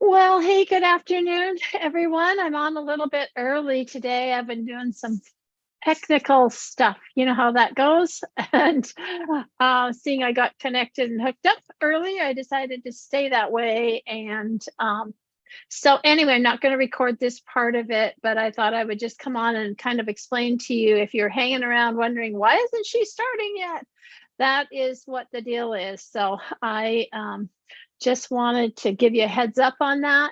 Well, hey, good afternoon, everyone. I'm on a little bit early today. I've been doing some technical stuff. You know how that goes. And seeing I got connected and hooked up early, I decided to stay that way. And so anyway, I'm not going to record this part of it, but I thought I would just come on and kind of explain to you if you're hanging around wondering, why isn't she starting yet? That is what the deal is. So I just wanted to give you a heads up on that.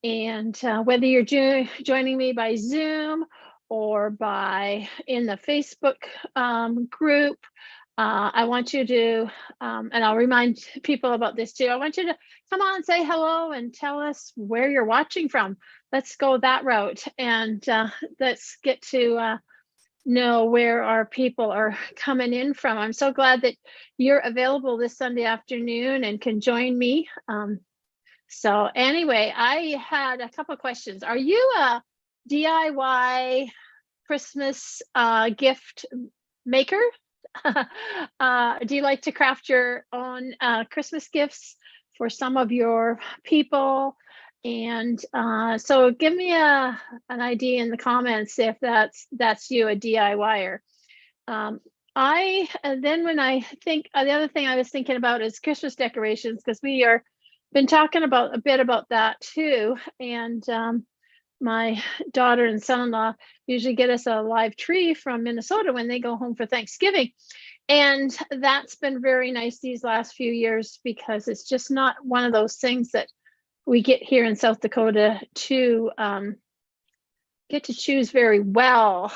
And whether you're joining me by Zoom or by in the Facebook group, I want you to, and I'll remind people about this too. I want you to come on, say hello, and tell us where you're watching from. Let's go that route, and let's get to know where our people are coming in from. I'm so glad that you're available this Sunday afternoon and can join me. So anyway, I had a couple of questions. Are you a DIY Christmas gift maker? Do you like to craft your own Christmas gifts for some of your people? And so give me an idea in the comments if that's you, a DIYer. Then when I think the other thing I was thinking about is Christmas decorations, because we are been talking about a bit about that too. And my daughter and son-in-law usually get us a live tree from Minnesota when they go home for Thanksgiving. And that's been very nice these last few years, because it's just not one of those things that we get here in South Dakota to get to choose very well,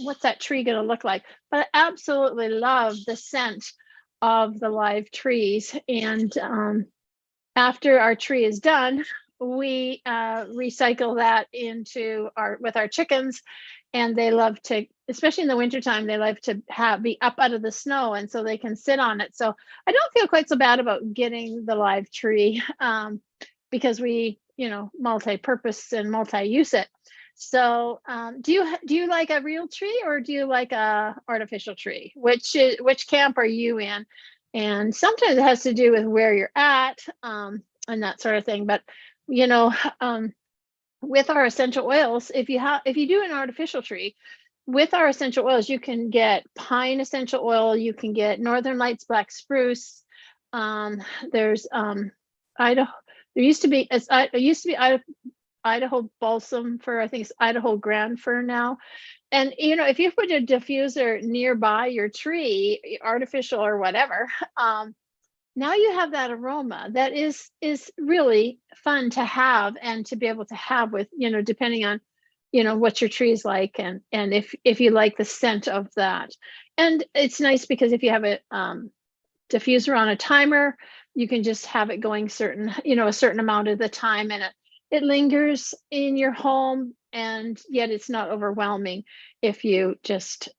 what's that tree going to look like. But I absolutely love the scent of the live trees. And after our tree is done, we recycle that into with our chickens. And they love to, especially in the wintertime, they love to be up out of the snow, and so they can sit on it. So I don't feel quite so bad about getting the live tree, because we, multi-purpose and multi-use it. So do you like a real tree, or do you like a artificial tree? Which camp are you in? And sometimes it has to do with where you're at, and that sort of thing. But with our essential oils, if you do an artificial tree, with our essential oils, you can get pine essential oil, you can get Northern Lights black spruce. There's Idaho. There used to be Idaho balsam fir. I think it's Idaho grand fir now. And if you put a diffuser nearby your tree, artificial or whatever, now you have that aroma that is really fun to have, and to be able to have with, depending on, what your tree is like, and if you like the scent of that. And it's nice because if you have a diffuser on a timer, you can just have it going a certain amount of the time, and it lingers in your home, and yet it's not overwhelming if you just,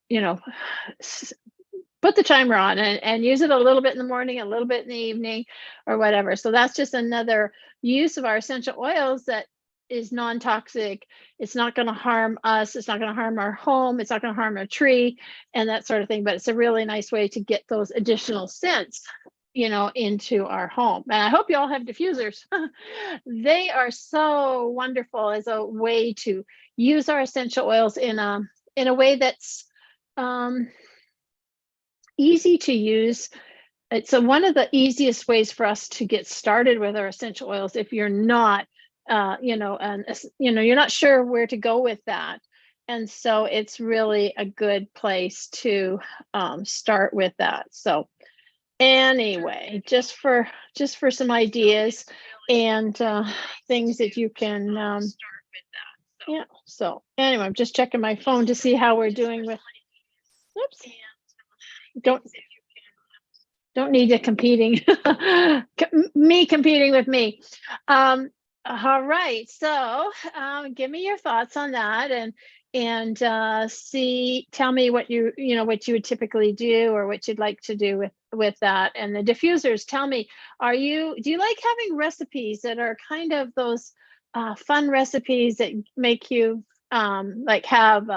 put the timer on and use it a little bit in the morning, a little bit in the evening, or whatever. So that's just another use of our essential oils that is non-toxic. It's not going to harm us. It's not going to harm our home. It's not going to harm our tree and that sort of thing. But it's a really nice way to get those additional scents, into our home. And I hope you all have diffusers. They are so wonderful as a way to use our essential oils in a way that's easy to use. It's one of the easiest ways for us to get started with our essential oils if you're not, you're not sure where to go with that. And so it's really a good place to start with that. So anyway, just for some ideas and things that you can yeah. So anyway, I'm just checking my phone to see how we're doing with. Oops. Don't need you competing. Me competing with me. All right. So give me your thoughts on that, and tell me what you would typically do, or what you'd like to do with that. And the diffusers, tell me, do you like having recipes that are kind of those fun recipes that make you like have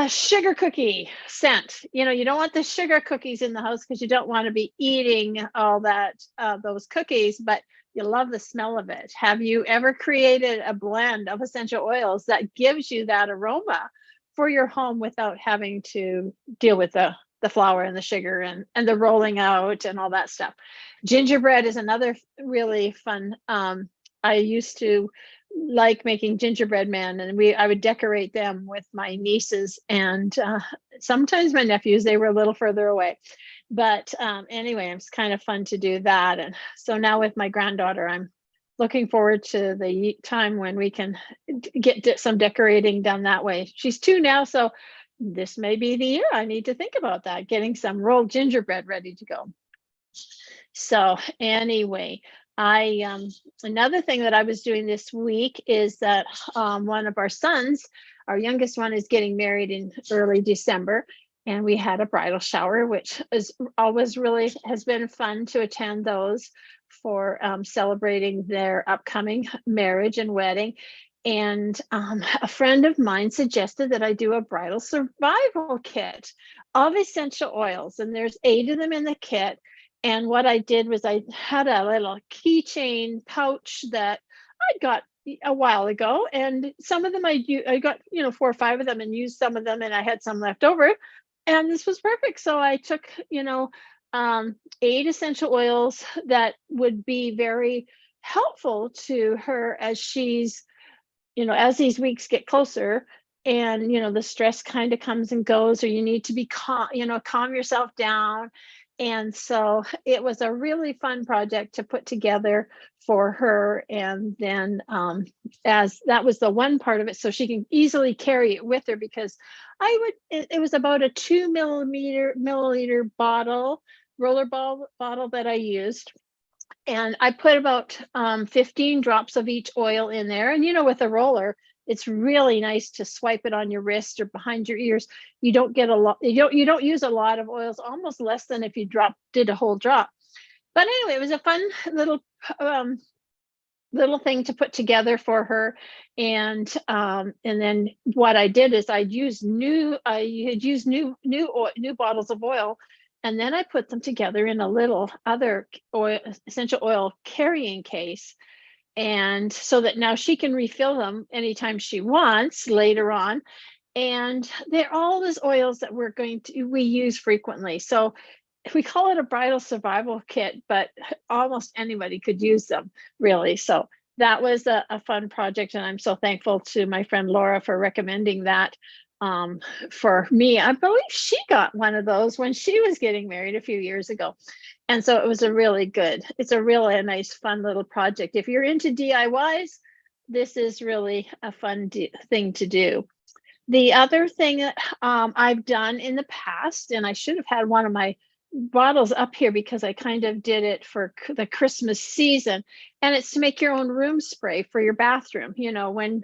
sugar cookie scent? You don't want the sugar cookies in the house, because you don't want to be eating all that those cookies, but You love the smell of it. Have you ever created a blend of essential oils that gives you that aroma for your home without having to deal with the flour and the sugar and the rolling out and all that stuff? Gingerbread is another really fun. I used to like making gingerbread men, and I would decorate them with my nieces and sometimes my nephews. They were a little further away, but anyway, it's kind of fun to do that. And so now with my granddaughter, I'm looking forward to the time when we can get some decorating done that way. She's 2 now, so this may be the year I need to think about that, getting some rolled gingerbread ready to go. So anyway, another thing that I was doing this week is that one of our sons, our youngest one, is getting married in early December, and we had a bridal shower, which is always really has been fun to attend those for celebrating their upcoming marriage and wedding. And a friend of mine suggested that I do a bridal survival kit of essential oils, and there's 8 of them in the kit. And what I did was I had a little keychain pouch that I got a while ago, and some of them I got 4 or 5 of them and used some of them, and I had some left over, and this was perfect. So I took 8 essential oils that would be very helpful to her as she's as these weeks get closer, and the stress kind of comes and goes, or you need to be calm yourself down. And so it was a really fun project to put together for her. And then as that was the one part of it, so she can easily carry it with her, because it was about a 2 milliliter bottle, bottle that I used. And I put about 15 drops of each oil in there. And with a roller, it's really nice to swipe it on your wrist or behind your ears. You don't get a lot, you don't use a lot of oils, almost less than if you did a whole drop. But anyway, it was a fun little thing to put together for her. And then what I did is I had used new bottles of oil, and then I put them together in a little other essential oil carrying case. And so that now she can refill them anytime she wants later on. And they're all those oils that we use frequently. So we call it a bridal survival kit, but almost anybody could use them, really. So that was a fun project, and I'm so thankful to my friend Laura for recommending that for me. I believe she got one of those when she was getting married a few years ago. And so it was it's a really nice, fun little project. If you're into DIYs, this is really a fun thing to do. The other thing that I've done in the past, and I should have had one of my bottles up here because I kind of did it for the Christmas season, and it's to make your own room spray for your bathroom. When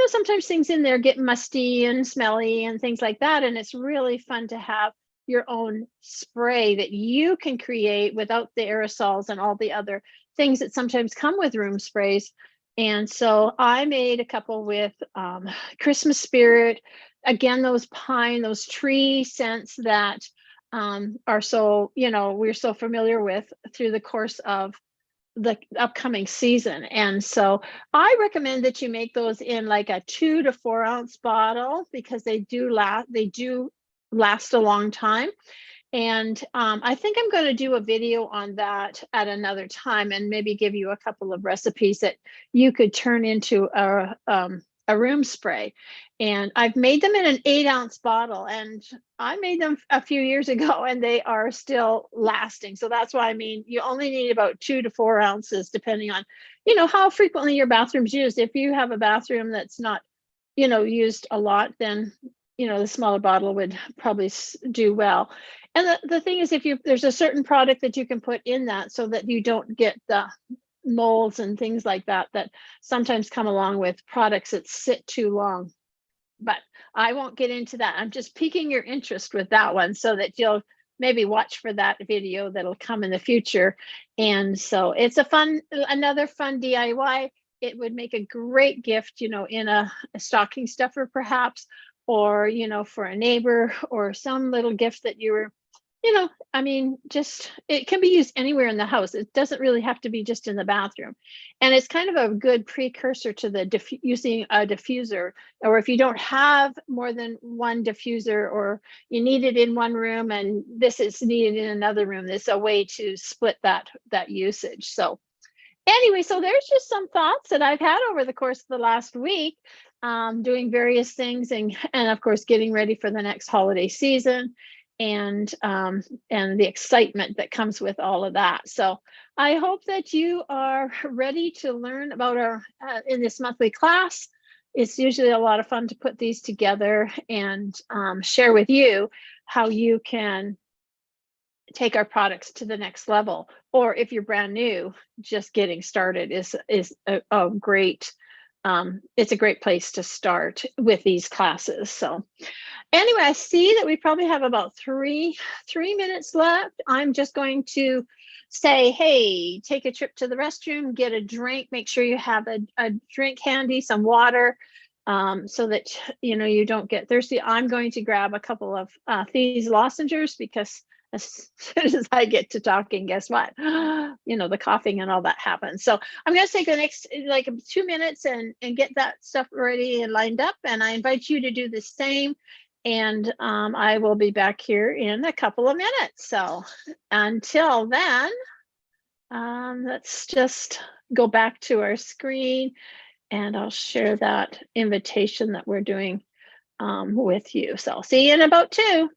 sometimes things in there get musty and smelly and things like that, and it's really fun to have your own spray that you can create without the aerosols and all the other things that sometimes come with room sprays. And so I made a couple with Christmas spirit, again, those tree scents that are so we're so familiar with through the course of the upcoming season. And so I recommend that you make those in like a 2 to 4 ounce bottle, because they do last a long time. And I think I'm going to do a video on that at another time, and maybe give you a couple of recipes that you could turn into a room spray. And I've made them in an 8 ounce bottle, and I made them a few years ago, and they are still lasting. So that's why you only need about 2 to 4 ounces, depending on, how frequently your bathroom's used. If you have a bathroom that's not, used a lot, then, the smaller bottle would probably do well. And the thing is, there's a certain product that you can put in that so that you don't get the molds and things like that sometimes come along with products that sit too long. But I won't get into that. I'm just piquing your interest with that one, so that you'll maybe watch for that video that'll come in the future. And so it's another fun DIY. It would make a great gift, in a stocking stuffer perhaps, or, for a neighbor, or some little gift that you were I mean, just it can be used anywhere in the house. It doesn't really have to be just in the bathroom. And it's kind of a good precursor to the using a diffuser, or if you don't have more than one diffuser, or you need it in one room and this is needed in another room, there's a way to split that usage. So anyway, so there's just some thoughts that I've had over the course of the last week, doing various things, and of course getting ready for the next holiday season, and the excitement that comes with all of that. So I hope that you are ready to learn about our in this monthly class. It's usually a lot of fun to put these together and share with you how you can take our products to the next level. Or if you're brand new, just getting started is a great it's a great place to start with these classes. So anyway, I see that we probably have about three minutes left. I'm just going to say, hey, take a trip to the restroom, get a drink, make sure you have a drink handy, some water, so that you don't get thirsty. I'm going to grab a couple of these lozenges, because as soon as I get to talking, guess what? The coughing and all that happens. So I'm going to take the next like 2 minutes and get that stuff ready and lined up. And I invite you to do the same. And I will be back here in a couple of minutes. So until then, let's just go back to our screen, and I'll share that invitation that we're doing with you. So I'll see you in about 2.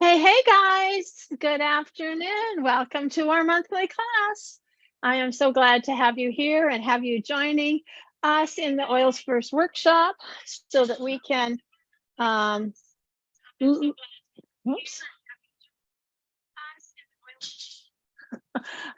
Hey guys, good afternoon. Welcome to our monthly class. I am so glad to have you here and have you joining us in the Oils First workshop so that we can, oops.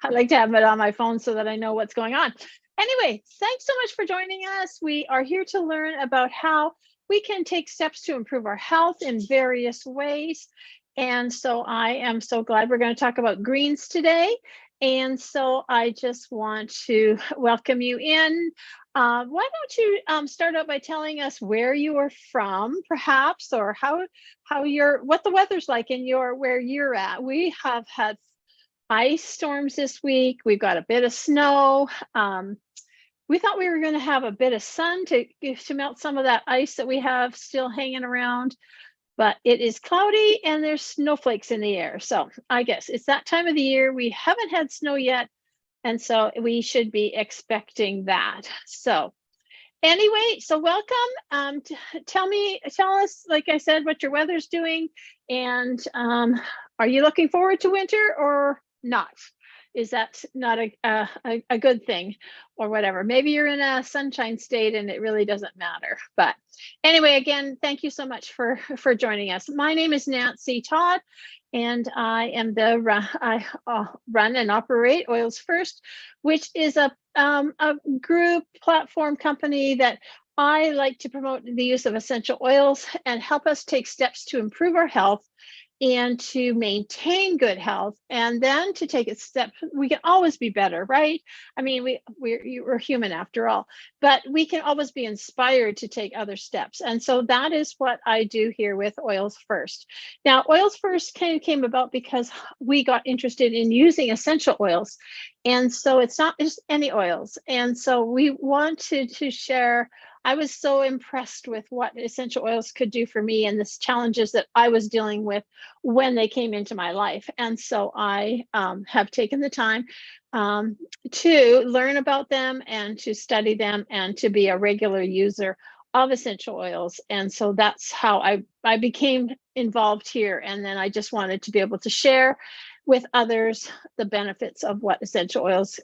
I like to have it on my phone so that I know what's going on. Anyway, thanks so much for joining us. We are here to learn about how we can take steps to improve our health in various ways. And so I am so glad we're going to talk about greens today. And so I just want to welcome you in. Why don't you start out by telling us where you are from, perhaps, or what the weather's like in where you're at. We have had ice storms this week. We've got a bit of snow. We thought we were going to have a bit of sun to melt some of that ice that we have still hanging around, but it is cloudy and there's snowflakes in the air. So I guess it's that time of the year. We haven't had snow yet, and so we should be expecting that. So anyway, so welcome. Tell us, like I said, what your weather's doing, and are you looking forward to winter or not? Is that not a good thing or whatever? Maybe you're in a sunshine state and it really doesn't matter. But anyway, again, thank you so much for joining us. My name is Nancy Todd, and I am I run and operate Oils First, which is a group platform company that I like to promote the use of essential oils and help us take steps to improve our health and to maintain good health, and then to take a step. We can always be better, right? I mean, we're human after all, but we can always be inspired to take other steps. And so that is what I do here with Oils First. Now, Oils First came about because we got interested in using essential oils. And so it's not just any oils. And so we wanted to share. I was so impressed with what essential oils could do for me and the challenges that I was dealing with when they came into my life. And so I have taken the time to learn about them and to study them and to be a regular user of essential oils. And so that's how I became involved here. And then I just wanted to be able to share with others the benefits of what essential oils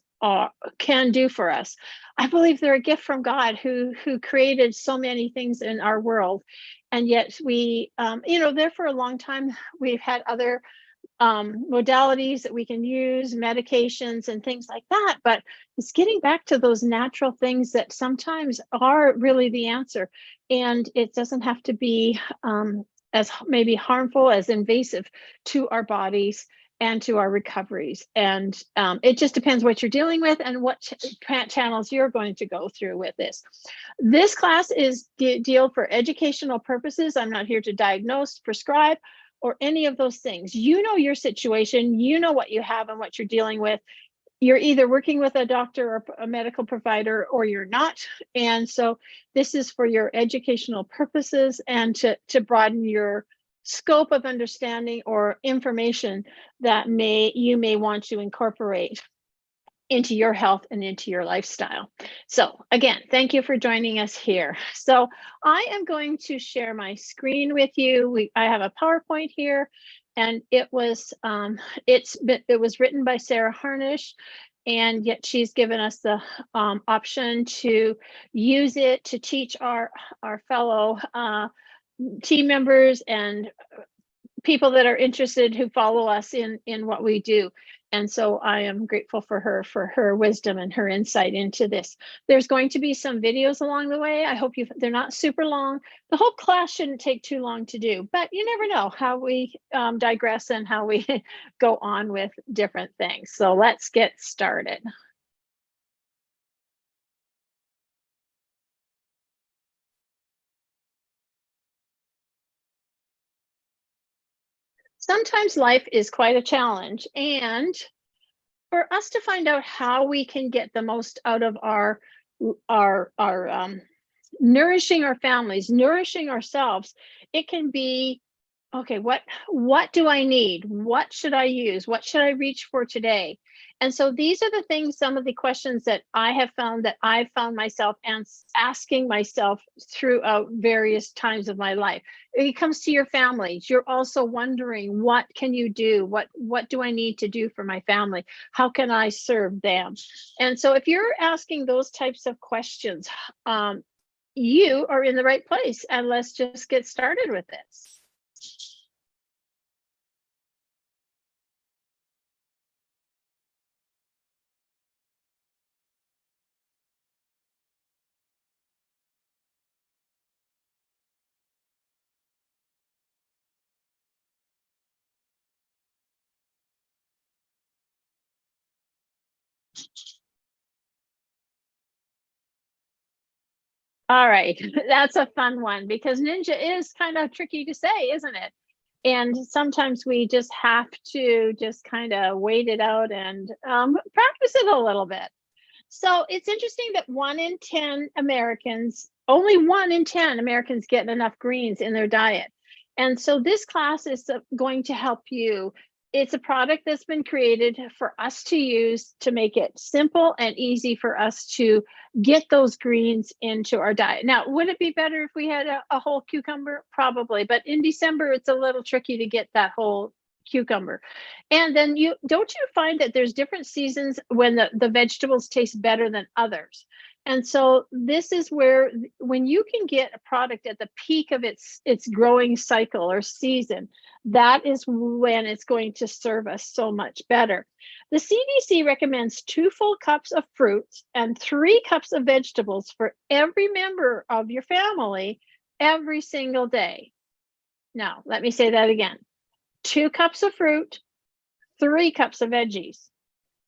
can do for us. I believe they're a gift from God who created so many things in our world. And yet we, there for a long time, we've had other modalities that we can use, medications and things like that. But it's getting back to those natural things that sometimes are really the answer. And it doesn't have to be as maybe harmful, as invasive to our bodies and to our recoveries. And it just depends what you're dealing with and what channels you're going to go through with this. This class is deal for educational purposes. I'm not here to diagnose, prescribe, or any of those things. You know your situation, you know what you have and what you're dealing with. You're either working with a doctor or a medical provider, or you're not. And so this is for your educational purposes and to broaden your scope of understanding or information that you may want to incorporate into your health and into your lifestyle. So again, thank you for joining us here. So I am going to share my screen with you. I have a PowerPoint here, and it was written by Sarah Harnish, and yet she's given us the option to use it to teach our fellow team members and people that are interested who follow us in what we do. And so I am grateful for her wisdom and her insight into this. There's going to be some videos along the way. I hope they're not super long. The whole class shouldn't take too long to do, but you never know how we digress and how we go on with different things. So let's get started. Sometimes life is quite a challenge, and for us to find out how we can get the most out of our nourishing our families, nourishing ourselves, it can be, okay, what do I need? What should I use? What should I reach for today? And so these are the things, some of the questions that I have found that I've found myself asking myself throughout various times of my life. It comes to your families. You're also wondering, what can you do? What do I need to do for my family? How can I serve them? And so if you're asking those types of questions, you are in the right place, and let's just get started with this. All right, that's a fun one because ninja is kind of tricky to say, isn't it? And sometimes we just have to just kind of wait it out and practice it a little bit. So it's interesting that 1 in 10 Americans, only 1 in 10 Americans get enough greens in their diet. And so this class is going to help you. It's a product that's been created for us to use to make it simple and easy for us to get those greens into our diet. Now, would it be better if we had a whole cucumber? Probably, but in December, it's a little tricky to get that whole cucumber. And then you find that there's different seasons when the vegetables taste better than others. And so this is where, when you can get a product at the peak of its growing cycle or season, that is when it's going to serve us so much better. The CDC recommends 2 full cups of fruits and 3 cups of vegetables for every member of your family every single day. Now, let me say that again. 2 cups of fruit, 3 cups of veggies.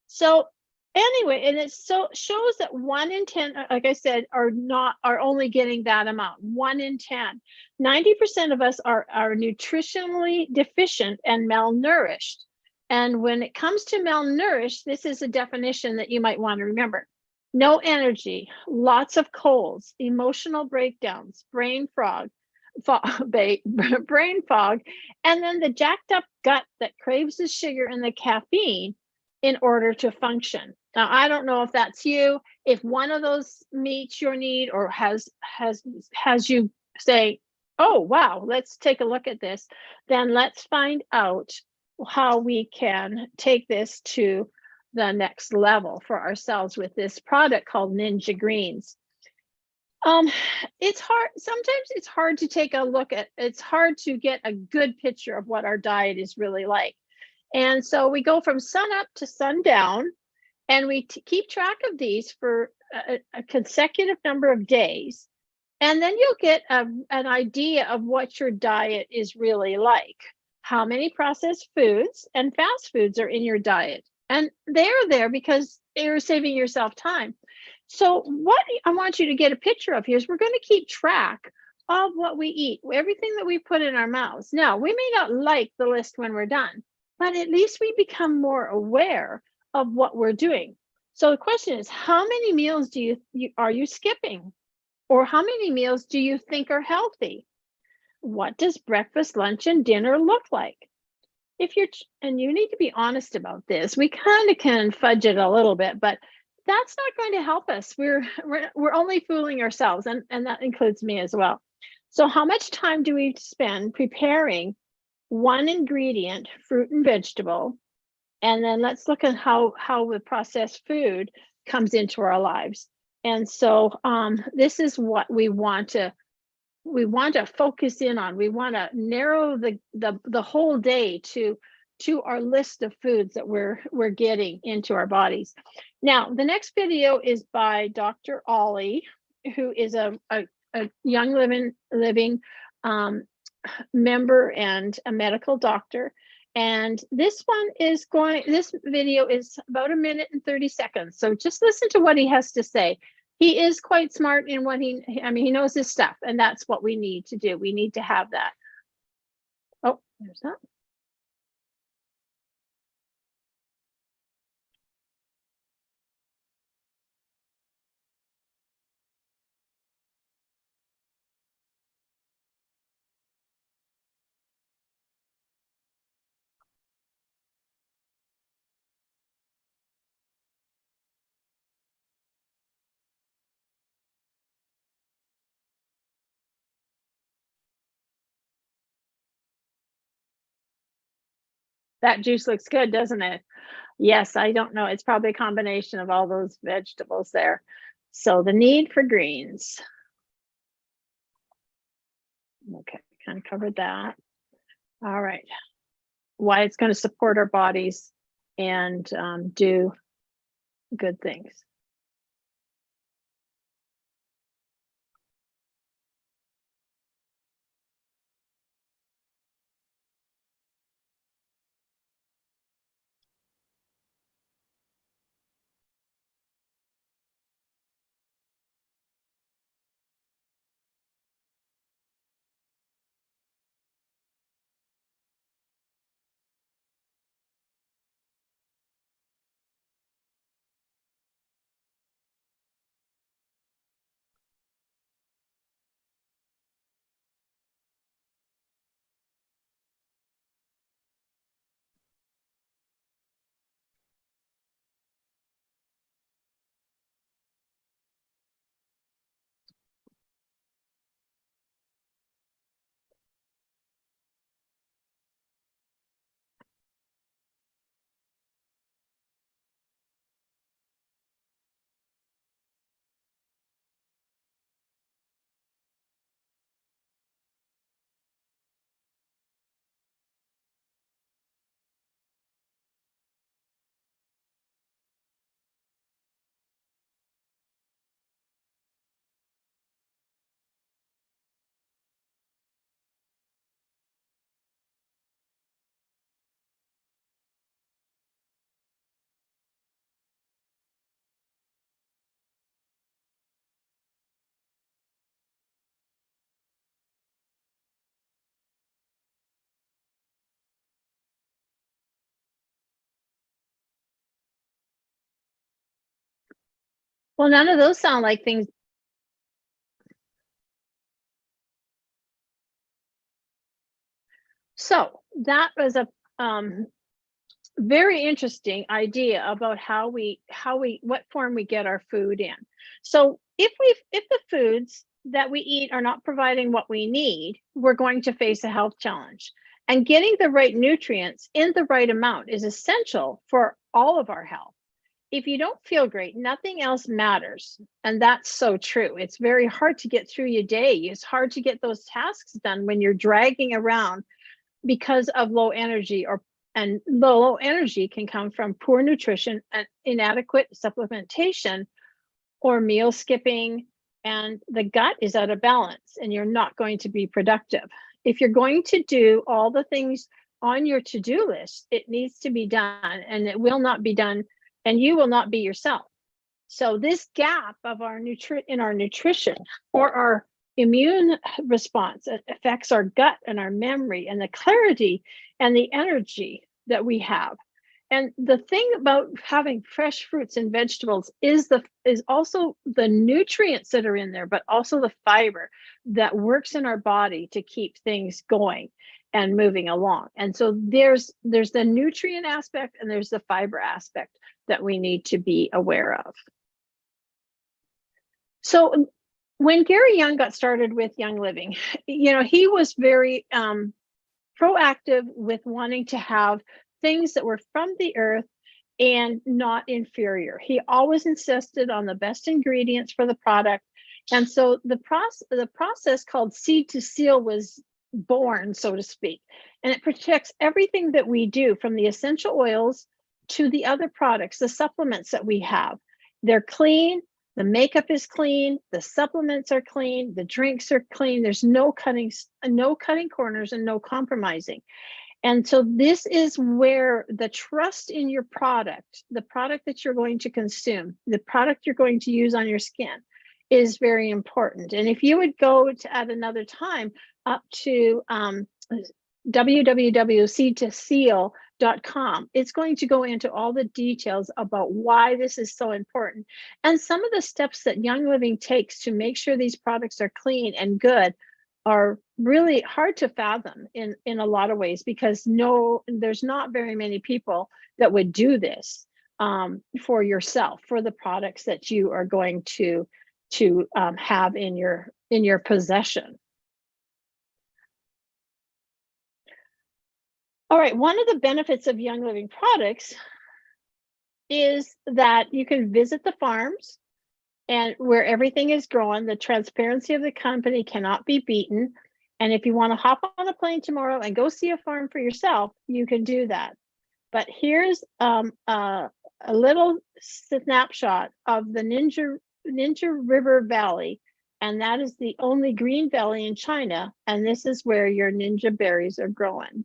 So anyway, and it so shows that 1 in 10, like I said, are only getting that amount. 1 in 10. 90% of us are nutritionally deficient and malnourished. And when it comes to malnourished, this is a definition that you might want to remember. No energy, lots of colds, emotional breakdowns, brain fog, brain fog, and then the jacked up gut that craves the sugar and the caffeine in order to function. Now, I don't know if that's you, if one of those meets your need or has you say, oh, wow, let's take a look at this, then let's find out how we can take this to the next level for ourselves with this product called Ninja Greens. It's hard. Sometimes it's hard to take a look at, it's hard to get a good picture of what our diet is really like. And so we go from sun up to sundown, and we keep track of these for a consecutive number of days. And then you'll get an idea of what your diet is really like. How many processed foods and fast foods are in your diet? And they're there because you're saving yourself time. So what I want you to get a picture of here is we're going to keep track of what we eat, everything that we put in our mouths. Now, we may not like the list when we're done, but at least we become more aware of what we're doing. So the question is, how many meals are you skipping? Or how many meals do you think are healthy? What does breakfast, lunch, and dinner look like? And you need to be honest about this. We kind of can fudge it a little bit, but that's not going to help us. We're only fooling ourselves, and that includes me as well. So how much time do we spend preparing one ingredient, fruit and vegetable? And then let's look at how the processed food comes into our lives. And so this is what we want to focus in on. We want to narrow the whole day to our list of foods that we're getting into our bodies. Now, the next video is by Dr. Ollie, who is a young living member and a medical doctor. And this video is about 1 minute and 30 seconds. So just listen to what he has to say. He is quite smart in what he knows his stuff, and that's what we need to do. We need to have that. Oh, there's that. That juice looks good, doesn't it? Yes, I don't know. It's probably a combination of all those vegetables there. So the need for greens. Okay, kind of covered that. All right. Why it's going to support our bodies and do good things. Well, none of those sound like things. So that was a very interesting idea about what form we get our food in. So if the foods that we eat are not providing what we need, we're going to face a health challenge. And getting the right nutrients in the right amount is essential for all of our health. If you don't feel great, nothing else matters. And that's so true. It's very hard to get through your day. It's hard to get those tasks done when you're dragging around because of low energy, and low energy can come from poor nutrition and inadequate supplementation or meal skipping, and the gut is out of balance and you're not going to be productive. If you're going to do all the things on your to-do list, it needs to be done, and it will not be done, and you will not be yourself. So this gap of our nutrition or our immune response affects our gut and our memory and the clarity and the energy that we have. And the thing about having fresh fruits and vegetables is also the nutrients that are in there, but also the fiber that works in our body to keep things going and moving along. And so there's the nutrient aspect and there's the fiber aspect that we need to be aware of. So when Gary Young got started with Young Living, he was very proactive with wanting to have things that were from the earth and not inferior. He always insisted on the best ingredients for the product. And so the process called seed to seal was born, so to speak. And it protects everything that we do, from the essential oils to the other products, the supplements that we have. They're clean. The makeup is clean, the supplements are clean, the drinks are clean. There's no cutting corners and no compromising. And so this is where the trust in your product, the product that you're going to consume, the product you're going to use on your skin, is very important. And if you would go to, at another time, up to www.seedtoseal.com, it's going to go into all the details about why this is so important. And some of the steps that Young Living takes to make sure these products are clean and good are really hard to fathom in a lot of ways, because there's not very many people that would do this for yourself, for the products that you are going to have in your possession. All right, one of the benefits of Young Living products is that you can visit the farms and where everything is growing. The transparency of the company cannot be beaten. And if you want to hop on a plane tomorrow and go see a farm for yourself, you can do that. But here's a little snapshot of the Ninja River Valley. And that is the only green valley in China. And this is where your ninja berries are growing.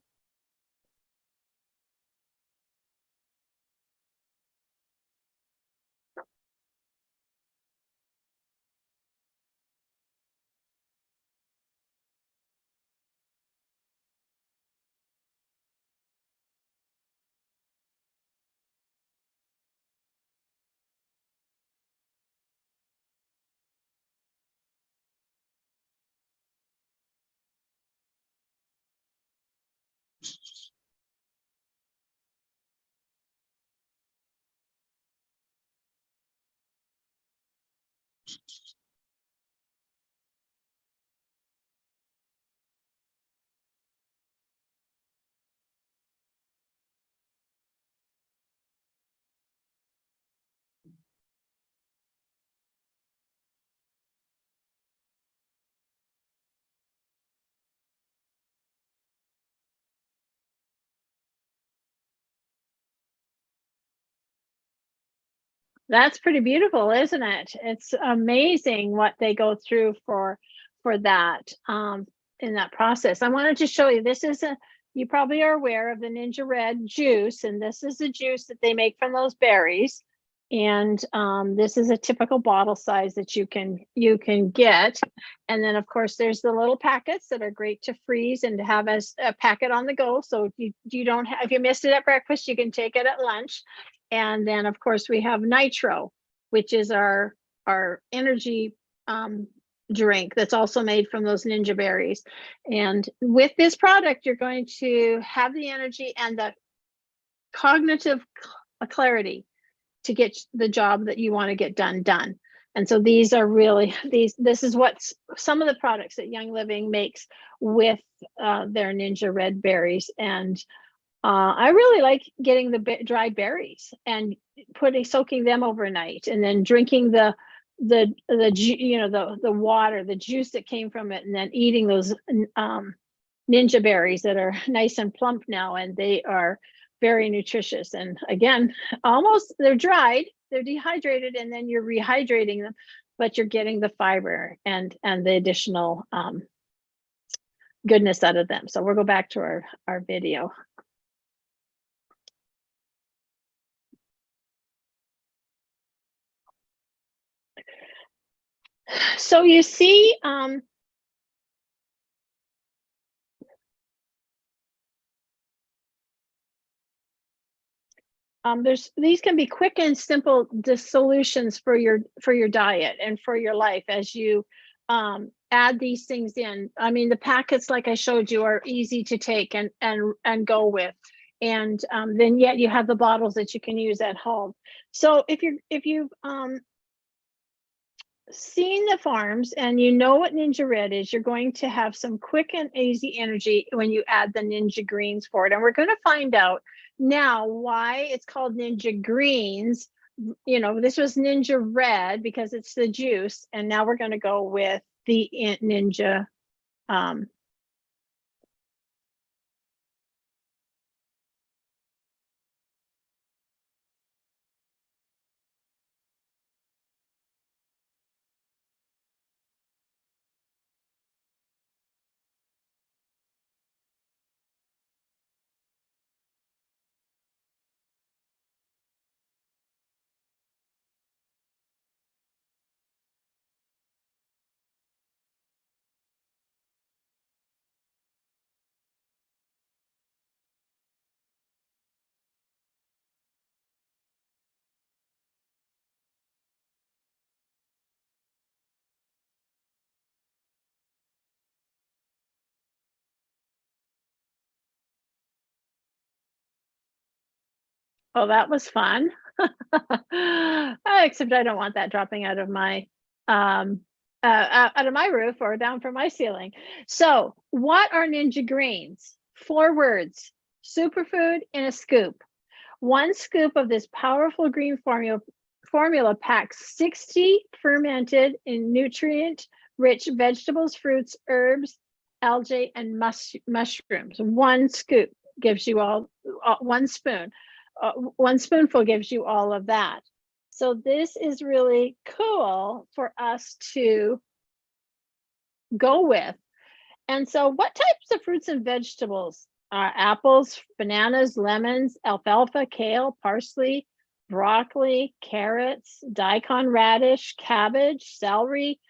That's pretty beautiful, isn't it? It's amazing what they go through for that in that process. I wanted to show you, this is you probably are aware of the Ninja Red juice, and this is the juice that they make from those berries. And this is a typical bottle size that you can get. And then of course there's the little packets that are great to freeze and to have as a packet on the go. So you don't have, if you missed it at breakfast, you can take it at lunch. And then of course we have nitro, which is our energy drink that's also made from those ninja berries. And with this product, you're going to have the energy and the cognitive clarity to get the job that you want to get done. And so these are really this is what some of the products that Young Living makes with their Ninja Red berries. And I really like getting the dried berries and soaking them overnight, and then drinking the water, the juice that came from it, and then eating those ninja berries that are nice and plump now, and they are very nutritious. And again, almost they're dried, they're dehydrated, and then you're rehydrating them, but you're getting the fiber and the additional goodness out of them. So we'll go back to our video. So you see, these can be quick and simple solutions for your diet and for your life as you add these things in. I mean, the packets, like I showed you, are easy to take and go with. And then yet you have the bottles that you can use at home. So if you've seen the farms and you know what Ninja Red is, you're going to have some quick and easy energy when you add the Ninja Greens for it. And we're going to find out now why it's called Ninja Greens. You know, this was Ninja Red because it's the juice, and now we're going to go with the Ninja Oh, that was fun. Except I don't want that dropping out of my roof or down from my ceiling. So what are Ninja Greens? 4 words: superfood in a scoop. One scoop of this powerful green formula packs 60 fermented and nutrient-rich vegetables, fruits, herbs, algae, and mushrooms. One scoop gives you all 1 spoon. 1 spoonful gives you all of that. So this is really cool for us to go with. And so what types of fruits and vegetables are apples, bananas, lemons, alfalfa, kale, parsley, broccoli, carrots, daikon radish, cabbage, celery,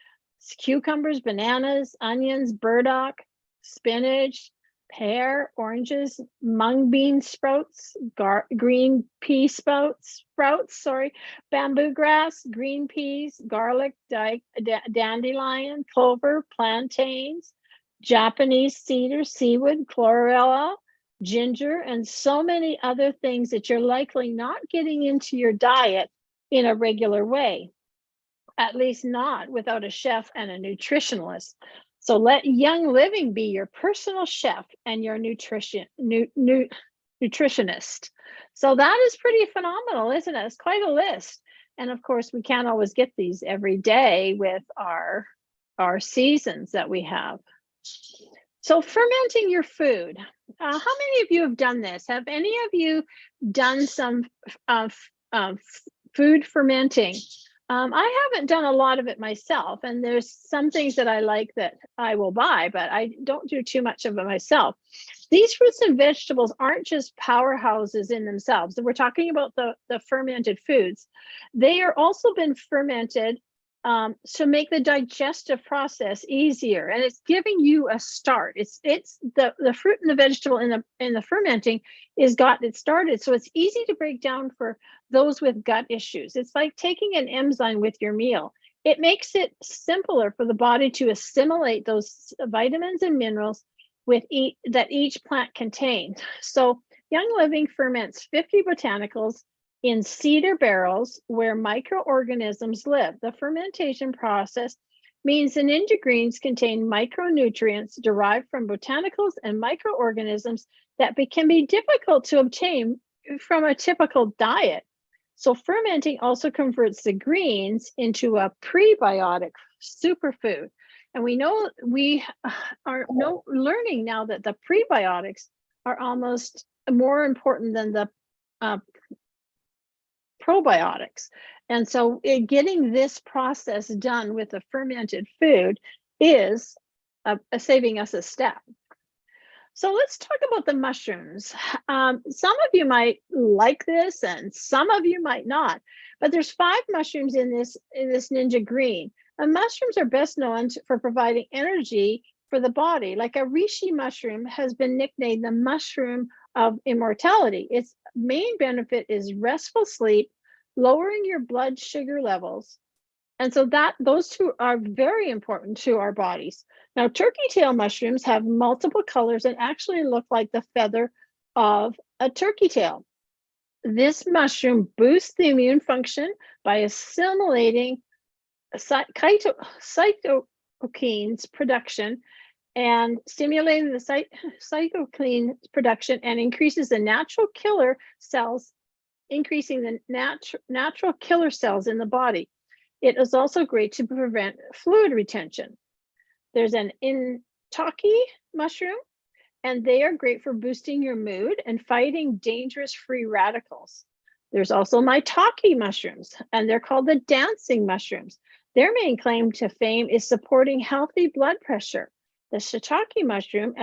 cucumbers, bananas, onions, burdock, spinach, pear, oranges, mung bean sprouts, green pea sprouts, bamboo grass, green peas, garlic, dandelion, clover, plantains, Japanese cedar, seaweed, chlorella, ginger, and so many other things that you're likely not getting into your diet in a regular way, at least not without a chef and a nutritionalist. So let Young Living be your personal chef and your nutritionist. So that is pretty phenomenal, isn't it? It's quite a list. And of course, we can't always get these every day with our seasons that we have. So fermenting your food. How many of you have done this? Have any of you done some food fermenting? I haven't done a lot of it myself, and there's some things that I like that I will buy, but I don't do too much of it myself. These fruits and vegetables aren't just powerhouses in themselves. We're talking about the fermented foods. They are also been fermented to make the digestive process easier, and it's giving you a start. It's the fruit and the vegetable in the fermenting is got it started, so it's easy to break down for those with gut issues. It's like taking an enzyme with your meal. It makes it simpler for the body to assimilate those vitamins and minerals that each plant contains. So Young Living ferments 50 botanicals in cedar barrels where microorganisms live. The fermentation process means the Ninja Greens contain micronutrients derived from botanicals and microorganisms that can be difficult to obtain from a typical diet. So fermenting also converts the greens into a prebiotic superfood. And we are learning now that the prebiotics are almost more important than the probiotics. And so getting this process done with a fermented food is saving us a step. So let's talk about the mushrooms. Some of you might like this and some of you might not, but there's 5 mushrooms in this Ninja Green. And mushrooms are best known for providing energy for the body. Like a reishi mushroom has been nicknamed the mushroom of immortality. Its main benefit is restful sleep, lowering your blood sugar levels. And so those two are very important to our bodies. Now, turkey tail mushrooms have multiple colors and actually look like the feather of a turkey tail. This mushroom boosts the immune function by assimilating cytokines production and stimulating the cytokine production and increases the natural killer cells, increasing the natural killer cells in the body. It is also great to prevent fluid retention. There's an intoki mushroom, and they are great for boosting your mood and fighting dangerous free radicals. There's also maitake mushrooms, and they're called the dancing mushrooms. Their main claim to fame is supporting healthy blood pressure. The shiitake mushroom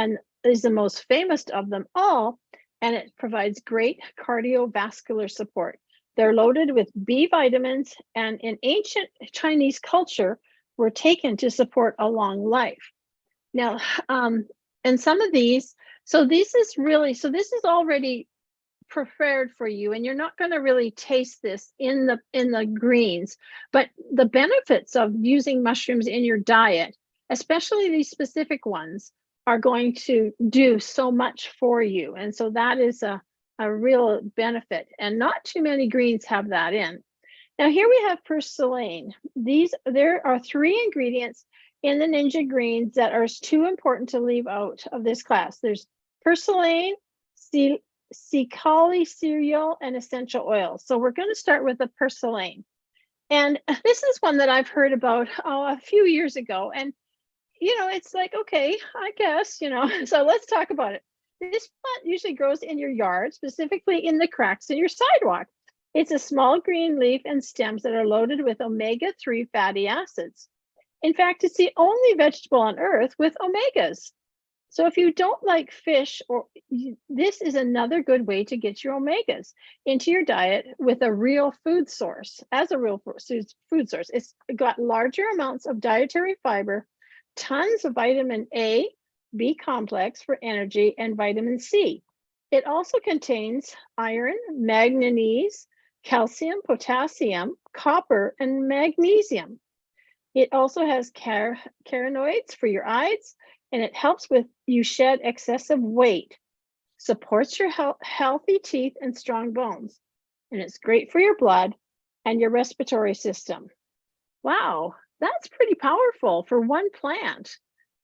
is the most famous of them all, and it provides great cardiovascular support. They're loaded with B vitamins, and in ancient Chinese culture were taken to support a long life. Now, and some of these, this is already prepared for you, and you're not going to really taste this in the greens, but the benefits of using mushrooms in your diet, especially these specific ones, are going to do so much for you. And so that is a real benefit, and not too many greens have that in. Now here we have purslane. There are 3 ingredients in the Ninja Greens that are too important to leave out of this class. There's purslane, Secali cereal and essential oils. So we're going to start with the purslane. And this is one that I've heard about a few years ago. And, it's like, okay, I guess, so let's talk about it. This plant usually grows in your yard, specifically in the cracks in your sidewalk. It's a small green leaf and stems that are loaded with omega-3 fatty acids. In fact, it's the only vegetable on earth with omegas. So if you don't like fish, this is another good way to get your omegas into your diet with a real food source. As a real food source, it's got larger amounts of dietary fiber, tons of vitamin A, B complex for energy, and vitamin C. It also contains iron, manganese, calcium, potassium, copper, and magnesium. It also has carotenoids for your eyes, and it helps with you shed excessive weight, supports your healthy teeth and strong bones, and it's great for your blood and your respiratory system. Wow, that's pretty powerful for one plant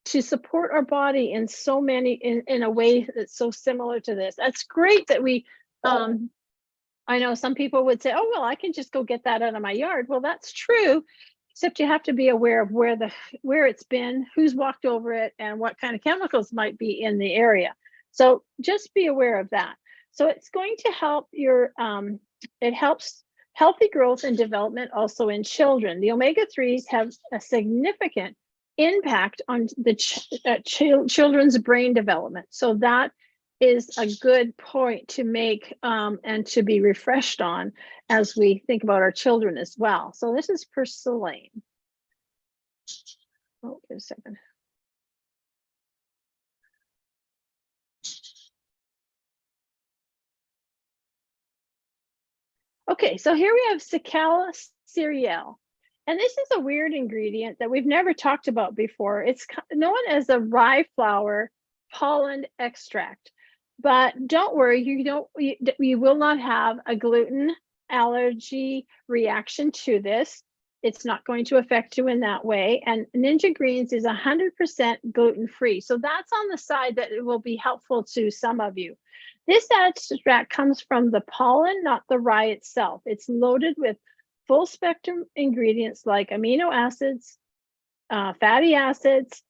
to support our body in so many, in a way that's so similar to this. That's great that we, I know some people would say, oh, well, I can just go get that out of my yard. Well, that's true. Except you have to be aware of where it's been, who's walked over it, and what kind of chemicals might be in the area. So just be aware of that. So it's going to help it helps healthy growth and development also in children. The omega-3s have a significant impact on the children's brain development. So that is a good point to make and to be refreshed on as we think about our children as well. So this is purslane. Oh, wait a second. Okay, so here we have Secala cereal. And this is a weird ingredient that we've never talked about before. It's known as a rye flour pollen extract. But don't worry, you will not have a gluten allergy reaction to this. It's not going to affect you in that way. And Ninja Greens is 100% gluten-free. So that's on the side that it will be helpful to some of you. This extract comes from the pollen, not the rye itself. It's loaded with full spectrum ingredients like amino acids, fatty acids,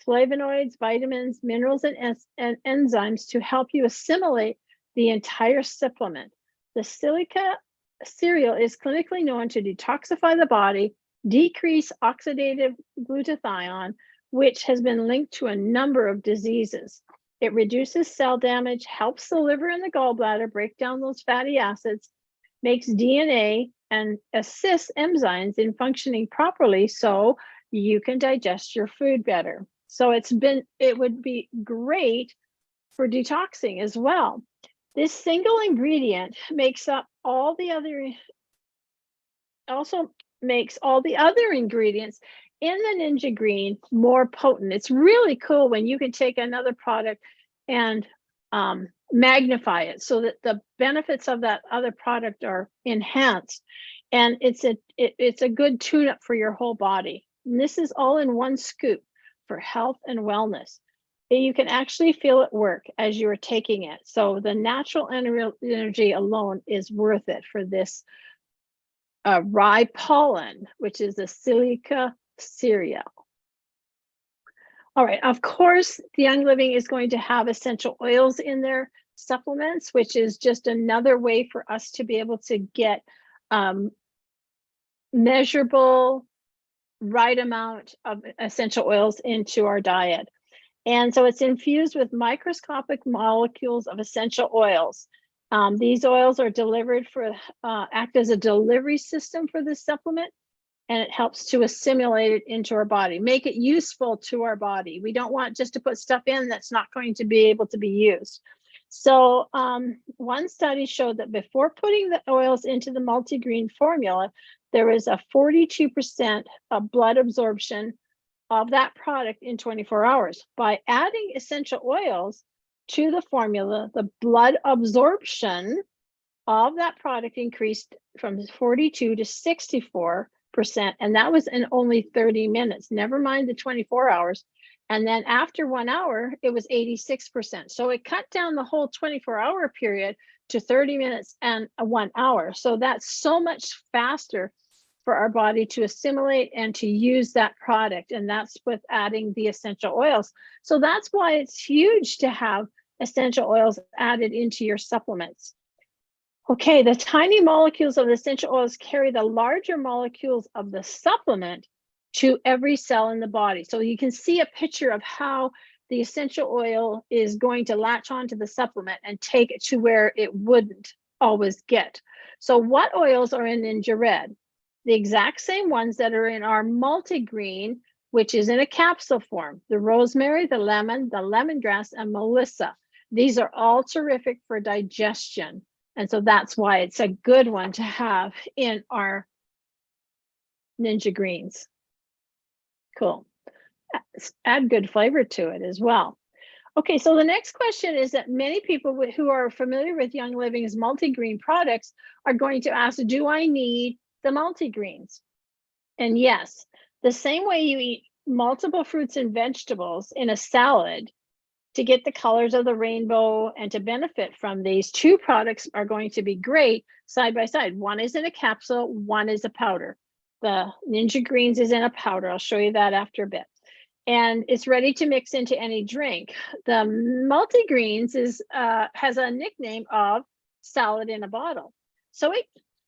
flavonoids, vitamins, minerals, and enzymes to help you assimilate the entire supplement. The silica cereal is clinically known to detoxify the body, decrease oxidative glutathione, which has been linked to a number of diseases. It reduces cell damage, helps the liver and the gallbladder break down those fatty acids, makes DNA, and assists enzymes in functioning properly so you can digest your food better. So it would be great for detoxing as well. This single ingredient makes up all the other, also makes all the other ingredients in the Ninja Green more potent. It's really cool when you can take another product and magnify it so that the benefits of that other product are enhanced. And it's a good tune-up for your whole body. And this is all in one scoop for health and wellness. You can actually feel it work as you are taking it. So the natural energy alone is worth it for this rye pollen, which is a silica cereal. All right, of course, the Young Living is going to have essential oils in their supplements, which is just another way for us to be able to get measurable, right amount of essential oils into our diet. And so it's infused with microscopic molecules of essential oils. These oils are delivered act as a delivery system for this supplement, and it helps to assimilate it into our body, make it useful to our body. We don't want just to put stuff in that's not going to be able to be used. So one study showed that before putting the oils into the multi-green formula, there was a 42% of blood absorption of that product in 24 hours. By adding essential oils to the formula, the blood absorption of that product increased from 42 to 64%, and that was in only 30 minutes. Never mind the 24 hours. And then after 1 hour, it was 86%. So it cut down the whole 24-hour period to 30 minutes and 1 hour. So that's so much faster for our body to assimilate and to use that product. And that's with adding the essential oils. So that's why it's huge to have essential oils added into your supplements. Okay, the tiny molecules of the essential oils carry the larger molecules of the supplement to every cell in the body. So you can see a picture of how the essential oil is going to latch onto the supplement and take it to where it wouldn't always get. So what oils are in Ninja Red? The exact same ones that are in our multigreen, which is in a capsule form: the rosemary, the lemon, the lemongrass, and melissa. These are all terrific for digestion. And so that's why it's a good one to have in our Ninja Greens. Cool. Add good flavor to it as well. Okay, so the next question is that many people who are familiar with Young Living's multigreen products are going to ask, do I need the multigreens? And yes, the same way you eat multiple fruits and vegetables in a salad to get the colors of the rainbow and to benefit from these, two products are going to be great side by side. One is in a capsule, one is a powder. The Ninja Greens is in a powder. I'll show you that after a bit. And it's ready to mix into any drink. The multigreens has a nickname of salad in a bottle. So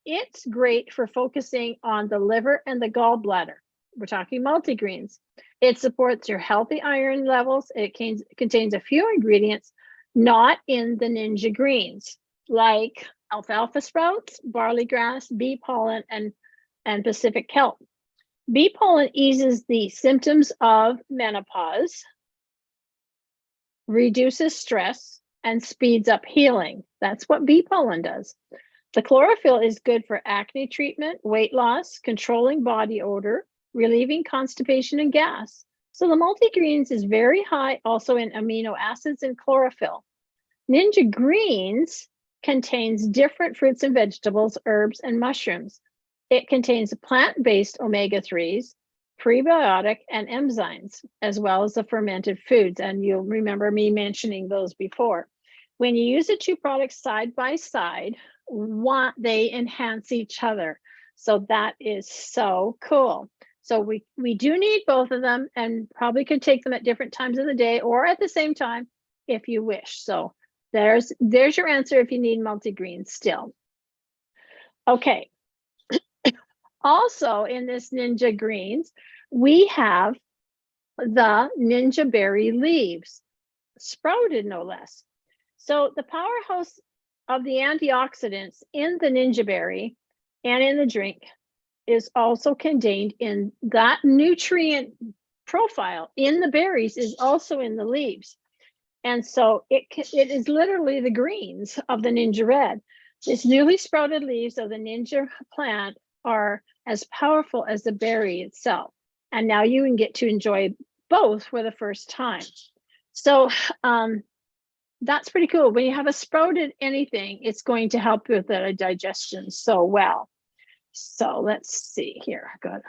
it's great for focusing on the liver and the gallbladder. We're talking multigreens. It supports your healthy iron levels. It contains a few ingredients not in the Ninja Greens, like alfalfa sprouts, barley grass, bee pollen, and Pacific kelp. Bee pollen eases the symptoms of menopause, reduces stress, and speeds up healing. That's what bee pollen does. The chlorophyll is good for acne treatment, weight loss, controlling body odor, relieving constipation and gas. So the multigreens is very high also in amino acids and chlorophyll. Ninja Greens contains different fruits and vegetables, herbs, and mushrooms. It contains plant-based omega-3s, prebiotic and enzymes, as well as the fermented foods. And you'll remember me mentioning those before. When you use the two products side by side, they enhance each other. So that is so cool. So we do need both of them, and probably could take them at different times of the day or at the same time if you wish. So there's your answer if you need multigreens still. Okay. Also in this Ninja Greens, we have the Ninja Berry leaves, sprouted no less. So the powerhouse of the antioxidants in the Ninja Berry and in the drink is also contained in that nutrient profile in the berries is also in the leaves. And so it is literally the greens of the Ninja Red. These newly sprouted leaves of the Ninja plant are as powerful as the berry itself. And now you can get to enjoy both for the first time. So that's pretty cool. When you have a sprouted anything, it's going to help with the digestion so well. So let's see here. Good.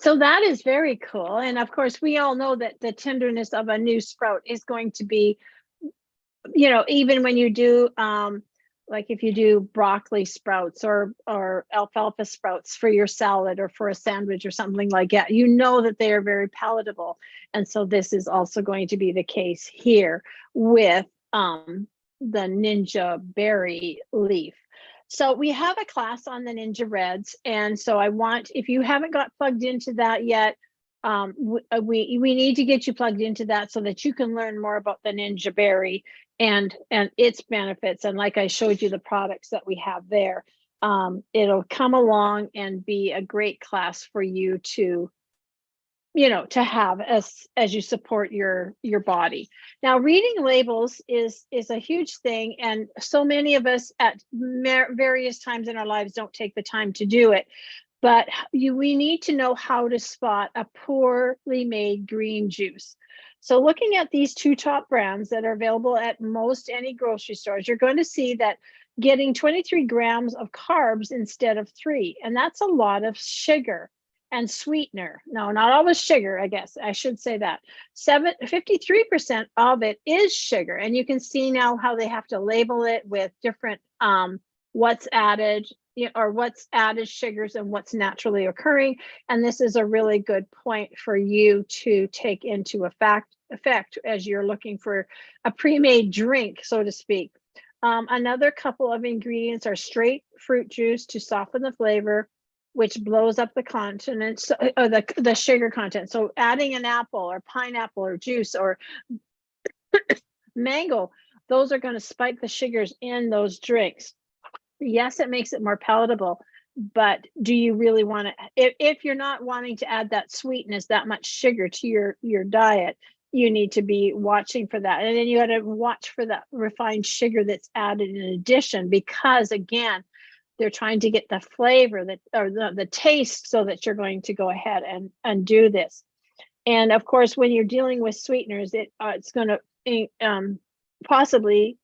So that is very cool. And of course, we all know that the tenderness of a new sprout is going to be, even when you do, like if you do broccoli sprouts or alfalfa sprouts for your salad or for a sandwich or something like that, you know that they are very palatable. And so this is also going to be the case here with the ninja berry leaf. So we have a class on the Ninja Reds, and so I want, if you haven't got plugged into that yet, we need to get you plugged into that so that you can learn more about the Ninja Berry and its benefits. And like I showed you the products that we have there, it'll come along and be a great class for you to to have as you support your body. Now, reading labels is a huge thing, and so many of us at various times in our lives don't take the time to do it. But we need to know how to spot a poorly made green juice. So looking at these two top brands that are available at most any grocery stores, you're going to see that getting 23 grams of carbs instead of 3, and that's a lot of sugar and sweetener. No, not always sugar, I guess I should say that. 53% of it is sugar, and you can see now how they have to label it with different what's added, or what's added sugars and what's naturally occurring. And this is a really good point for you to take into effect as you're looking for a pre-made drink, so to speak. Another couple of ingredients are straight fruit juice to soften the flavor, which blows up the content, or the sugar content. So adding an apple or pineapple or juice or mango, those are going to spike the sugars in those drinks. Yes, it makes it more palatable, but do you really want to, if you're not wanting to add that sweetness, that much sugar to your diet, you need to be watching for that. And then you got to watch for that refined sugar that's added in addition, because again, they're trying to get the flavor that, or the taste, so that you're going to go ahead and do this. And of course, when you're dealing with sweeteners, it's going to possibly,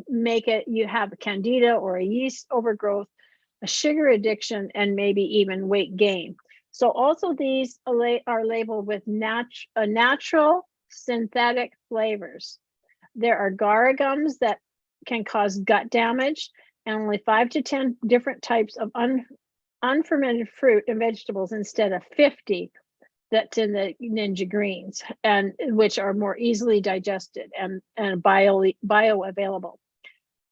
make it, you have a candida or a yeast overgrowth, a sugar addiction, and maybe even weight gain. So also these are labeled with natural synthetic flavors. There are guar gums that can cause gut damage, and only 5 to 10 different types of unfermented fruit and vegetables instead of 50 that's in the Ninja Greens, and which are more easily digested and bioavailable.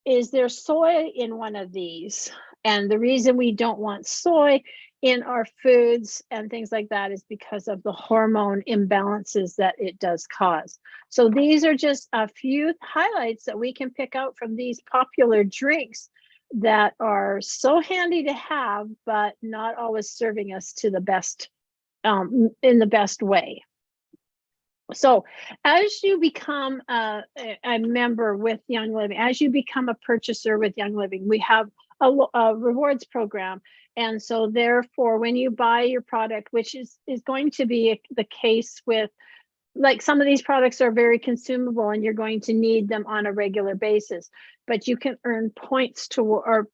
Is there soy in one of these? And the reason we don't want soy in our foods and things like that is because of the hormone imbalances that it does cause. So these are just a few highlights that we can pick out from these popular drinks that are so handy to have, but not always serving us to the best, in the best way. So as you become a member with Young Living, as you become a purchaser with Young Living, we have a rewards program. And so therefore, when you buy your product, which is going to be the case with, like, some of these products are very consumable and you're going to need them on a regular basis, but you can earn points or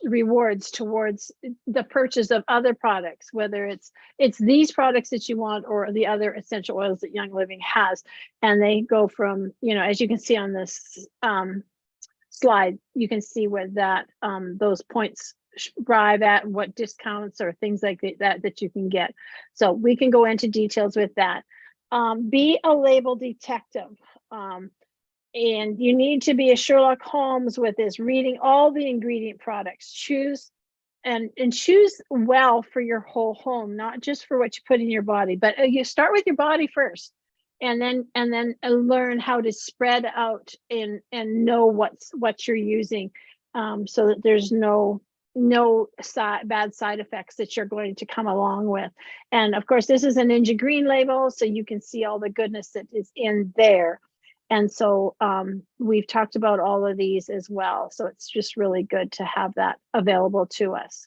rewards towards the purchase of other products, whether it's these products that you want or the other essential oils that Young Living has. And they go from, as you can see on this slide, you can see where that those points arrive at, what discounts or things like that you can get. So we can go into details with that. Be a label detective, and you need to be a Sherlock Holmes with this, reading all the ingredient products. Choose and choose well for your whole home, not just for what you put in your body, but you start with your body first, and then learn how to spread out and know what you're using, so that there's no bad side effects that you're going to come along with. And of course, this is a Ninja Green label, so you can see all the goodness that is in there. And so we've talked about all of these as well. So it's just really good to have that available to us.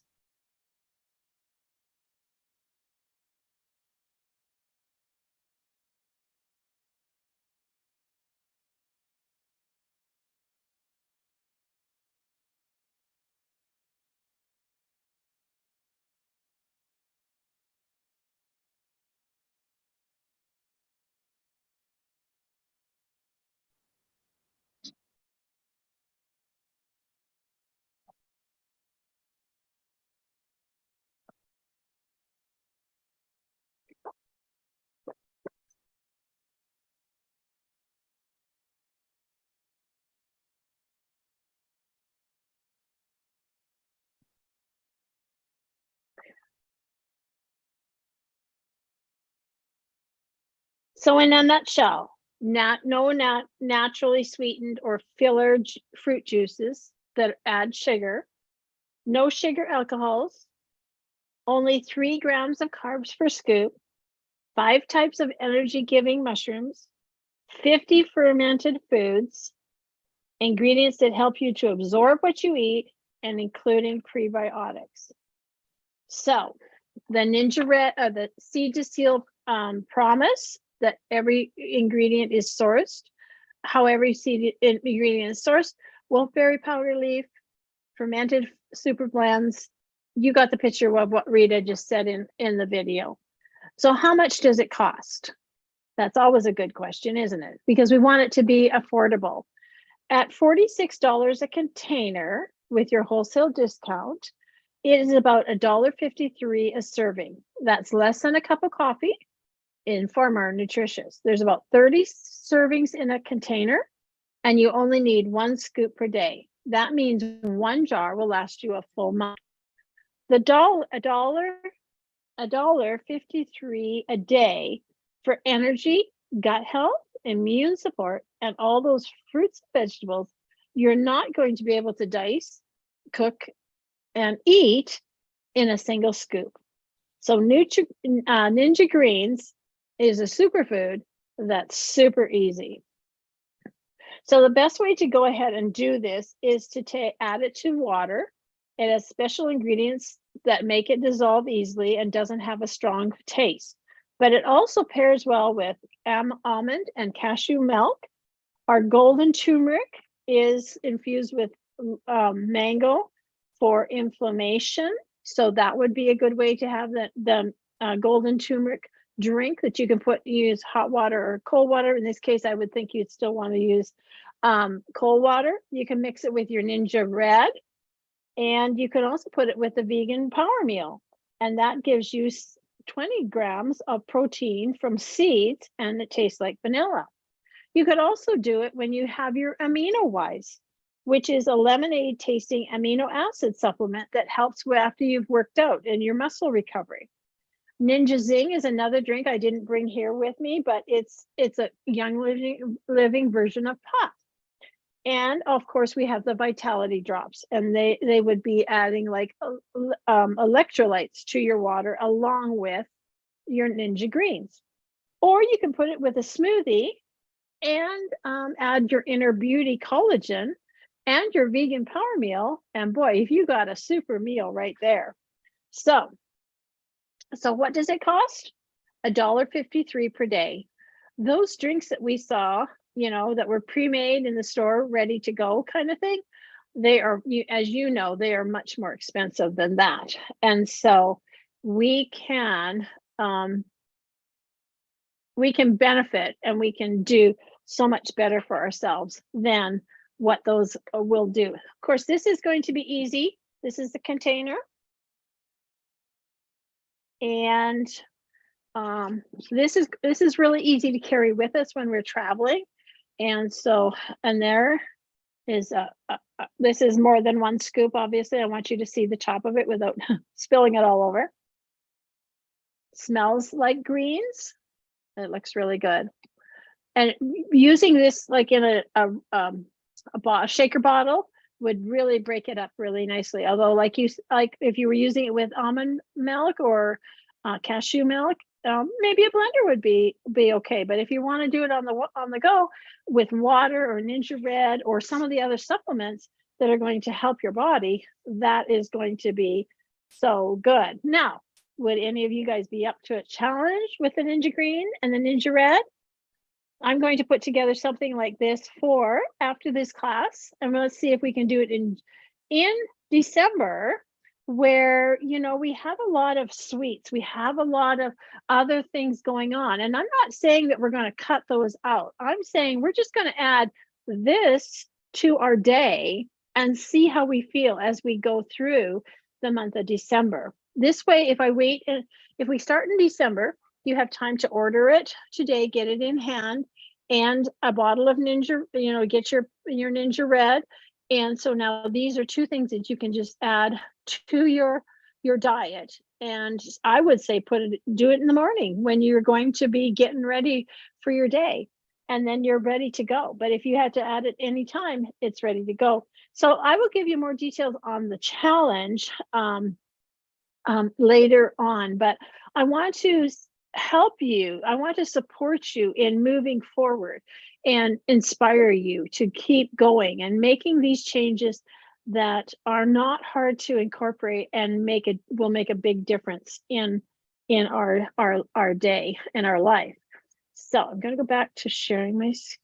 So in a nutshell, no naturally sweetened or filler fruit juices that add sugar, no sugar alcohols, only 3 grams of carbs per scoop, 5 types of energy-giving mushrooms, 50 fermented foods, ingredients that help you to absorb what you eat, and including prebiotics. So the Ninja Red, the Seed to Seal promise that every ingredient is sourced, how every seed ingredient is sourced: wolfberry powder leaf, fermented super blends. You got the picture of what Rita just said in the video. So how much does it cost? That's always a good question, isn't it? Because we want it to be affordable. At $46 a container with your wholesale discount, it is about $1.53 a serving. That's less than a cup of coffee in far more nutritious. There's about 30 servings in a container, and you only need 1 scoop per day. That means 1 jar will last you a full month. The $1.53 a day for energy, gut health, immune support, and all those fruits and vegetables you're not going to be able to dice, cook, and eat in a single scoop. So Ninja Greens is a superfood that's super easy. So the best way to go ahead and do this is to add it to water. It has special ingredients that make it dissolve easily and doesn't have a strong taste. But it also pairs well with almond and cashew milk. Our golden turmeric is infused with mango for inflammation. So that would be a good way to have the golden turmeric drink that you can use hot water or cold water. In this case, I would think you'd still want to use cold water. You can mix it with your Ninja Red, and you can also put it with the vegan power meal, and that gives you 20 grams of protein from seeds, and it tastes like vanilla. You could also do it when you have your Amino Wise, which is a lemonade tasting amino acid supplement that helps after you've worked out in your muscle recovery. Ninja Zing is another drink I didn't bring here with me, but it's a young living version of pop. And of course, we have the Vitality Drops, and they would be adding like electrolytes to your water along with your Ninja Greens. Or you can put it with a smoothie and add your Inner Beauty collagen and your vegan power meal. And boy, if you got a super meal right there. So what does it cost? $1.53 per day. Those drinks that we saw, that were pre-made in the store, ready to go kind of thing, they are, as you know, they are much more expensive than that. And so we can benefit, and we can do so much better for ourselves than what those will do. Of course, this is going to be easy. This is the container. And this is really easy to carry with us when we're traveling. And so, and there is this is more than 1 scoop. Obviously, I want you to see the top of it without spilling it all over. Smells like greens. It looks really good. And using this like in a shaker bottle would really break it up really nicely. Although, like if you were using it with almond milk or cashew milk, maybe a blender would be okay. But if you want to do it on the go with water or Ninja Red or some of the other supplements that are going to help your body, that is going to be so good. Now, would any of you guys be up to a challenge with the Ninja Green and the Ninja Red? I'm going to put together something like this for after this class, and let's see if we can do it in December, where we have a lot of sweets, we have a lot of other things going on. And I'm not saying that we're going to cut those out. I'm saying we're just going to add this to our day and see how we feel as we go through the month of December. This way, if we start in December, you have time to order it today, get it in hand, and a bottle of Ninja, get your Ninja Red. And so now these are 2 things that you can just add to your diet. And I would say do it in the morning when you're going to be getting ready for your day, and then you're ready to go. But if you had to add it anytime, it's ready to go. So I will give you more details on the challenge later on, but I want to help you. I want to support you in moving forward and inspire you to keep going and making these changes that are not hard to incorporate and will make a big difference in our day and our life. So I'm going to go back to sharing my screen.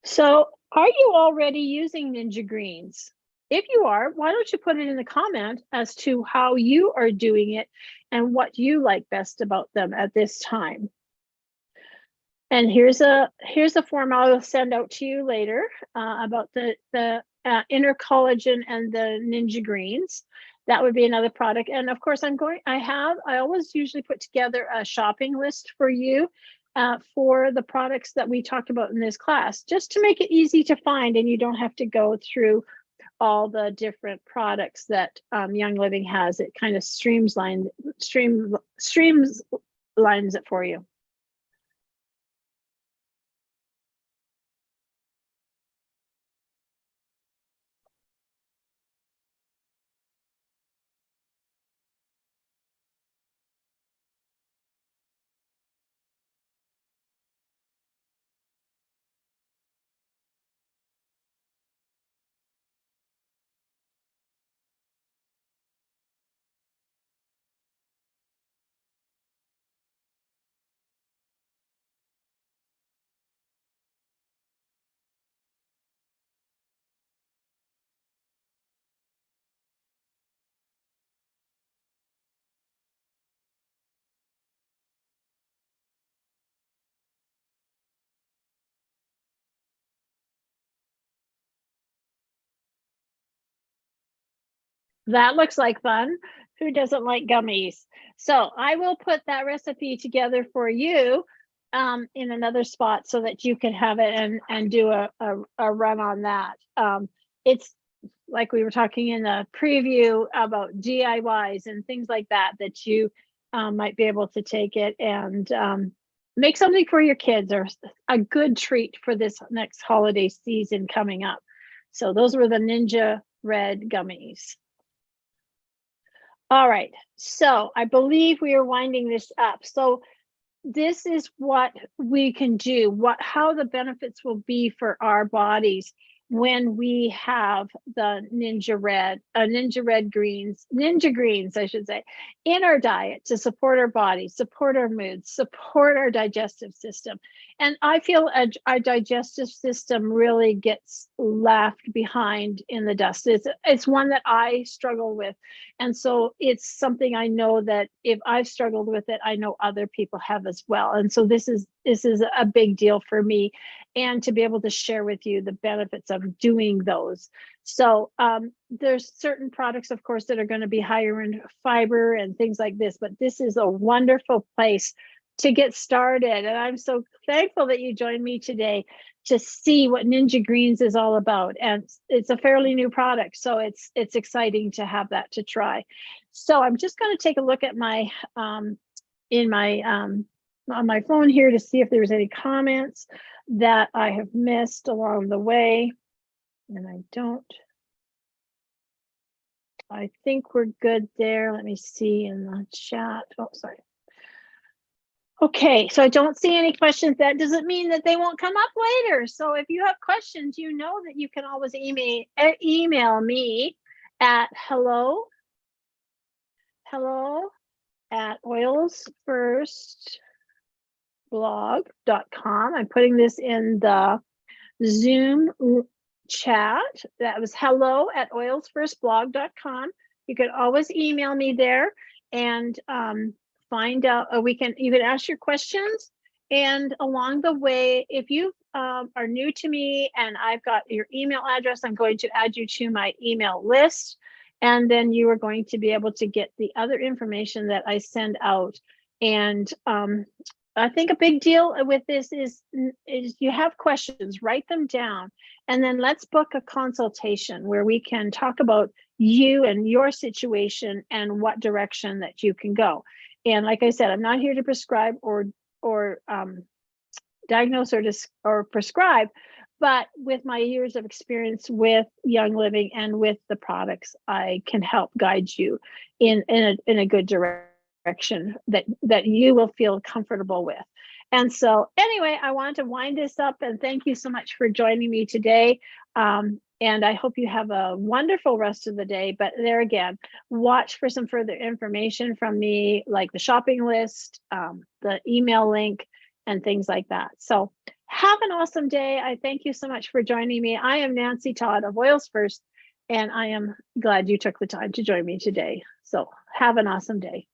So are you already using Ninja Greens? If you are, why don't you put it in the comment as to how you are doing it and what you like best about them at this time. And here's a form I'll send out to you later about the inner collagen and the Ninja Greens. That would be another product. And of course, I always usually put together a shopping list for you for the products that we talked about in this class, just to make it easy to find, and you don't have to go through all the different products that Young Living has. It kind of streamlines it for you. That looks like fun. Who doesn't like gummies? So I will put that recipe together for you in another spot so that you can have it and do a run on that. It's like we were talking in the preview about DIYs and things like that, that you might be able to take it and make something for your kids, or a good treat for this next holiday season coming up. So those were the Ninja Red gummies. All right, so I believe we are winding this up. So this is what we can do, how the benefits will be for our bodies when we have the Ninja Greens, I should say, in our diet to support our bodies, support our moods, support our digestive system. And I feel our digestive system really gets left behind in the dust. It's one that I struggle with. And so it's something I know that if I've struggled with it, I know other people have as well. And so this is a big deal for me, and to be able to share with you the benefits of doing those. So there's certain products, of course, that are going to be higher in fiber and things like this, but this is a wonderful place to get started. And I'm so thankful that you joined me today to see what Ninja Greens is all about. And it's a fairly new product, so it's exciting to have that to try. So I'm just going to take a look at my on my phone here to see if there's any comments that I have missed along the way. And I think we're good there. Let me see in the chat. Oh, sorry. Okay, so I don't see any questions. That doesn't mean that they won't come up later. So if you have questions, you know that you can always email me at hello at oilsfirstblog.com. I'm putting this in the Zoom chat. That was hello at oilsfirstblog.com. You can always email me there and find out. You can ask your questions, and along the way, if you are new to me and I've got your email address, I'm going to add you to my email list, and then you are going to be able to get the other information that I send out. And I think a big deal with this is you have questions, write them down, and then let's book a consultation where we can talk about you and your situation and what direction that you can go. And like I said, I'm not here to prescribe or diagnose or prescribe, but with my years of experience with Young Living and with the products, I can help guide you in a good direction that you will feel comfortable with. And so anyway, I want to wind this up and thank you so much for joining me today. And I hope you have a wonderful rest of the day. But there again, watch for some further information from me, like the shopping list, the email link, and things like that. So have an awesome day. I thank you so much for joining me. I am Nancy Todd of Oils First, and I am glad you took the time to join me today. So have an awesome day.